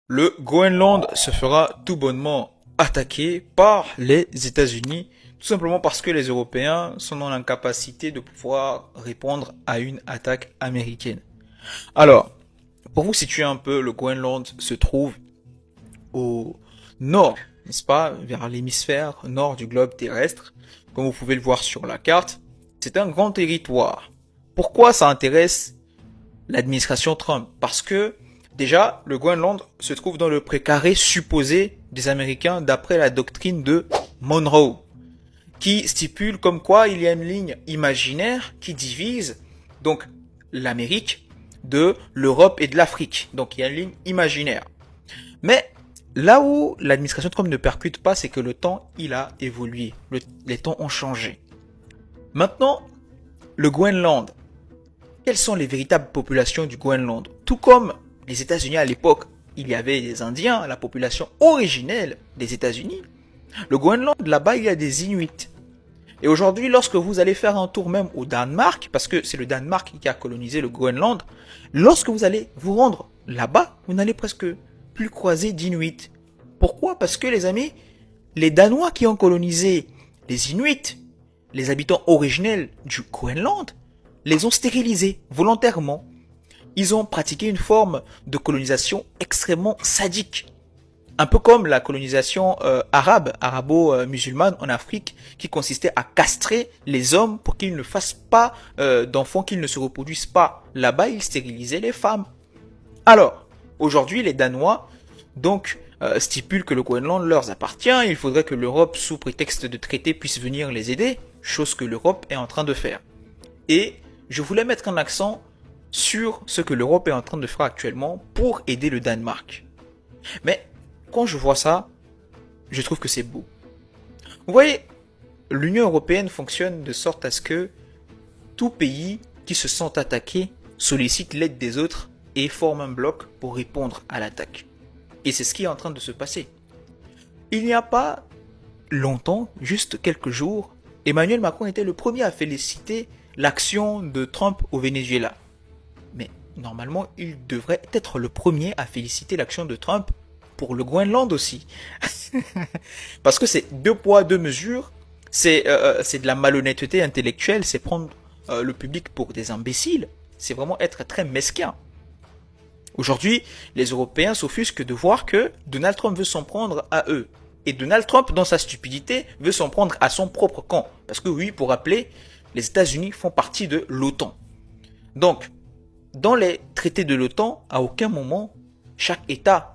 Le Groenland se fera tout bonnement attaquer par les États-Unis, tout simplement parce que les Européens sont dans l'incapacité de pouvoir répondre à une attaque américaine. Alors, pour vous situer un peu, le Groenland se trouve au nord, n'est-ce pas, vers l'hémisphère nord du globe terrestre, comme vous pouvez le voir sur la carte. C'est un grand territoire. Pourquoi ça intéresse l'administration Trump? Parce que déjà, le Groenland se trouve dans le précaré supposé des Américains d'après la doctrine de Monroe, qui stipule comme quoi il y a une ligne imaginaire qui divise donc l'Amérique de l'Europe et de l'Afrique. Donc il y a une ligne imaginaire. Mais là où l'administration Trump ne percute pas, c'est que le temps, il a évolué. Les temps ont changé. Maintenant, le Groenland. Quelles sont les véritables populations du Groenland? Tout comme les États-Unis à l'époque, il y avait des Indiens, la population originelle des États-Unis. Le Groenland, là-bas, il y a des Inuits. Et aujourd'hui, lorsque vous allez faire un tour même au Danemark, parce que c'est le Danemark qui a colonisé le Groenland, lorsque vous allez vous rendre là-bas, vous n'allez presque plus croiser d'Inuits. Pourquoi? Parce que les amis, les Danois qui ont colonisé les Inuits, les habitants originels du Groenland, les ont stérilisés volontairement. Ils ont pratiqué une forme de colonisation extrêmement sadique. Un peu comme la colonisation arabe, arabo-musulmane en Afrique, qui consistait à castrer les hommes pour qu'ils ne fassent pas d'enfants, qu'ils ne se reproduisent pas. Là-bas, ils stérilisaient les femmes. Alors, aujourd'hui, les Danois, donc, stipulent que le Groenland leur appartient. Il faudrait que l'Europe, sous prétexte de traité, puisse venir les aider, chose que l'Europe est en train de faire. Et je voulais mettre un accent sur ce que l'Europe est en train de faire actuellement pour aider le Danemark. Mais quand je vois ça, je trouve que c'est beau. Vous voyez, l'Union européenne fonctionne de sorte à ce que tout pays qui se sent attaqué sollicite l'aide des autres et forme un bloc pour répondre à l'attaque. Et c'est ce qui est en train de se passer. Il n'y a pas longtemps, juste quelques jours, Emmanuel Macron était le premier à féliciter l'action de Trump au Venezuela. Mais normalement, il devrait être le premier à féliciter l'action de Trump pour le Groenland aussi. Parce que c'est deux poids, deux mesures. C'est de la malhonnêteté intellectuelle. C'est prendre le public pour des imbéciles. C'est vraiment être très mesquin. Aujourd'hui, les Européens s'offusquent de voir que Donald Trump veut s'en prendre à eux. Et Donald Trump, dans sa stupidité, veut s'en prendre à son propre camp. Parce que oui, pour rappeler, les États-Unis font partie de l'OTAN. Donc, dans les traités de l'OTAN, à aucun moment, chaque État